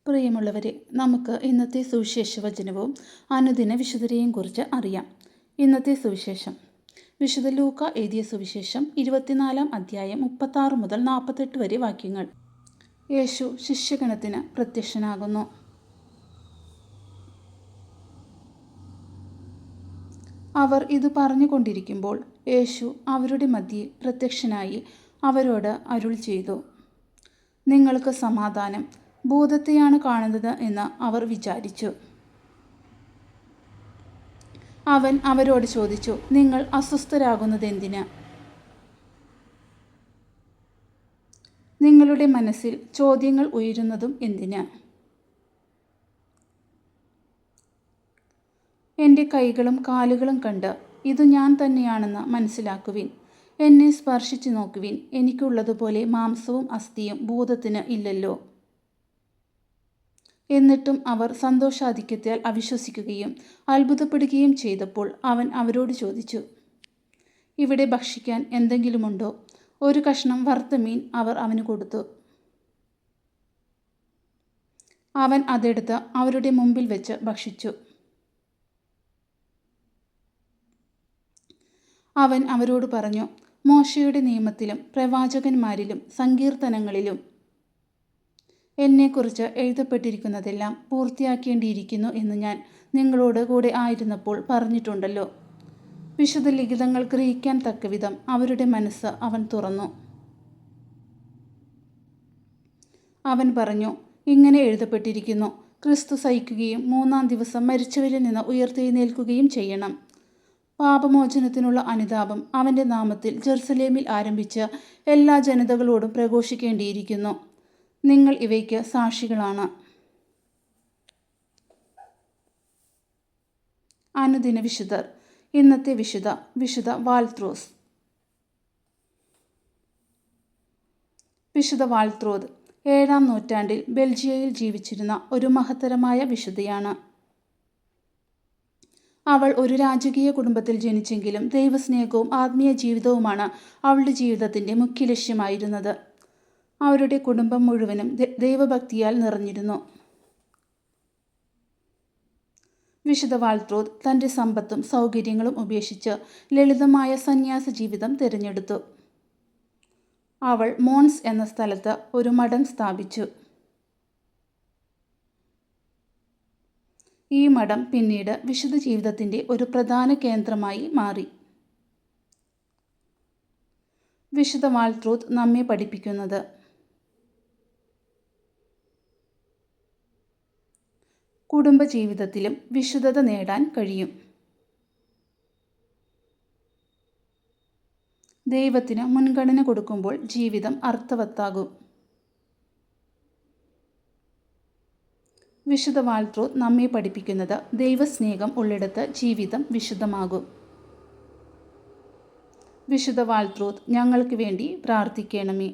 പ്രിയമുള്ളവരെ, നമുക്ക് ഇന്നത്തെ സുവിശേഷ വചനവും അനുദിന വിശുദ്ധരെയും കുറിച്ച് അറിയാം. ഇന്നത്തെ സുവിശേഷം വിശുദ്ധ ലൂക്ക എഴുതിയ സുവിശേഷം 24 അധ്യായം 36 മുതൽ 48 വരെ വാക്യങ്ങൾ. യേശു ശിഷ്യഗണത്തിന് പ്രത്യക്ഷനാകുന്നു. അവർ ഇത് പറഞ്ഞുകൊണ്ടിരിക്കുമ്പോൾ യേശു അവരുടെ മധ്യേ പ്രത്യക്ഷനായി അവരോട് അരുൾ ചെയ്തു, നിങ്ങൾക്ക് സമാധാനം. ഭൂതത്തെയാണ് കാണുന്നത് എന്ന് അവർ വിചാരിച്ചു. അവൻ അവരോട് ചോദിച്ചു, നിങ്ങൾ അസ്വസ്ഥരാകുന്നതെന്തിന്? നിങ്ങളുടെ മനസ്സിൽ ചോദ്യങ്ങൾ ഉയരുന്നതും എന്തിന്? എൻ്റെ കൈകളും കാലുകളും കണ്ട് ഇത് ഞാൻ തന്നെയാണെന്ന് മനസ്സിലാക്കുവിൻ. എന്നെ സ്പർശിച്ചു നോക്കുവിൻ. എനിക്കുള്ളതുപോലെ മാംസവും അസ്ഥിയും ഭൂതത്തിന് ഇല്ലല്ലോ. എന്നിട്ടും അവർ സന്തോഷാധിക്യത്താൽ അവിശ്വസിക്കുകയും അത്ഭുതപ്പെടുകയും ചെയ്തപ്പോൾ അവൻ അവരോട് ചോദിച്ചു, ഇവിടെ ഭക്ഷിക്കാൻ എന്തെങ്കിലുമുണ്ടോ? ഒരു കഷ്ണം വറുത്ത മീൻ അവർ അവന് കൊടുത്തു. അവൻ അതെടുത്ത് അവരുടെ മുമ്പിൽ വെച്ച് ഭക്ഷിച്ചു. അവൻ അവരോട് പറഞ്ഞു, മോശയുടെ നിയമത്തിലും പ്രവാചകന്മാരിലും സങ്കീർത്തനങ്ങളിലും എന്നെക്കുറിച്ച് എഴുതപ്പെട്ടിരിക്കുന്നതെല്ലാം പൂർത്തിയാക്കേണ്ടിയിരിക്കുന്നു എന്ന് ഞാൻ നിങ്ങളോട് കൂടെ ആയിരുന്നപ്പോൾ പറഞ്ഞിട്ടുണ്ടല്ലോ. വിശുദ്ധ ലിഖിതങ്ങൾ ഗ്രഹിക്കാൻ തക്കവിധം അവരുടെ മനസ്സ് അവൻ തുറന്നു. അവൻ പറഞ്ഞു, ഇങ്ങനെ എഴുതപ്പെട്ടിരിക്കുന്നു, ക്രിസ്തു സഹിക്കുകയും 3-ാം ദിവസം മരിച്ചവരിൽ നിന്ന് ഉയർത്തെഴുന്നേൽക്കുകയും ചെയ്യണം. പാപമോചനത്തിനുള്ള അനുതാപം അവൻ്റെ നാമത്തിൽ ജെറുസലേമിൽ ആരംഭിച്ച് എല്ലാ ജനതകളോടും പ്രഘോഷിക്കേണ്ടിയിരിക്കുന്നു. നിങ്ങൾ ഇവയ്ക്ക് സാക്ഷികളാണ്. അനുദിന വിശുദ്ധർ. ഇന്നത്തെ വിശുദ്ധ വാൾത്രോസ്. വിശുദ്ധ വാൾത്രോദ് 7-ാം നൂറ്റാണ്ടിൽ ബെൽജിയയിൽ ജീവിച്ചിരുന്ന ഒരു മഹത്തരമായ വിശുദ്ധയാണ്. അവൾ ഒരു രാജകീയ കുടുംബത്തിൽ ജനിച്ചെങ്കിലും ദൈവസ്നേഹവും ആത്മീയ ജീവിതവുമാണ് അവളുടെ ജീവിതത്തിൻ്റെ മുഖ്യ ലക്ഷ്യമായിരുന്നത്. അവരുടെ കുടുംബം മുഴുവനും ദൈവഭക്തിയാൽ നിറഞ്ഞിരുന്നു. വിശുദ്ധ വാൾത്രോദ് തൻ്റെ സമ്പത്തും സൗകര്യങ്ങളും ഉപേക്ഷിച്ച് ലളിതമായ സന്യാസ ജീവിതം തിരഞ്ഞെടുത്തു. അവൾ മോൺസ് എന്ന സ്ഥലത്ത് ഒരു മഠം സ്ഥാപിച്ചു. ഈ മഠം പിന്നീട് വിശുദ്ധ ജീവിതത്തിൻ്റെ ഒരു പ്രധാന കേന്ദ്രമായി മാറി. വിശുദ്ധ വാൾത്രോദ് നമ്മെ പഠിപ്പിക്കുന്നത് കുടുംബജീവിതത്തിലും വിശുദ്ധത നേടാൻ കഴിയും. ദൈവത്തിന് മുൻഗണന കൊടുക്കുമ്പോൾ ജീവിതം അർത്ഥവത്താകും. വിശുദ്ധ വാൾത്രോദ് നമ്മെ പഠിപ്പിക്കുന്നത് ദൈവസ്നേഹം ഉള്ളിടത്ത് ജീവിതം വിശുദ്ധമാകും. വിശുദ്ധ വാൾത്രോദ് ഞങ്ങൾക്ക് വേണ്ടി പ്രാർത്ഥിക്കണമേ.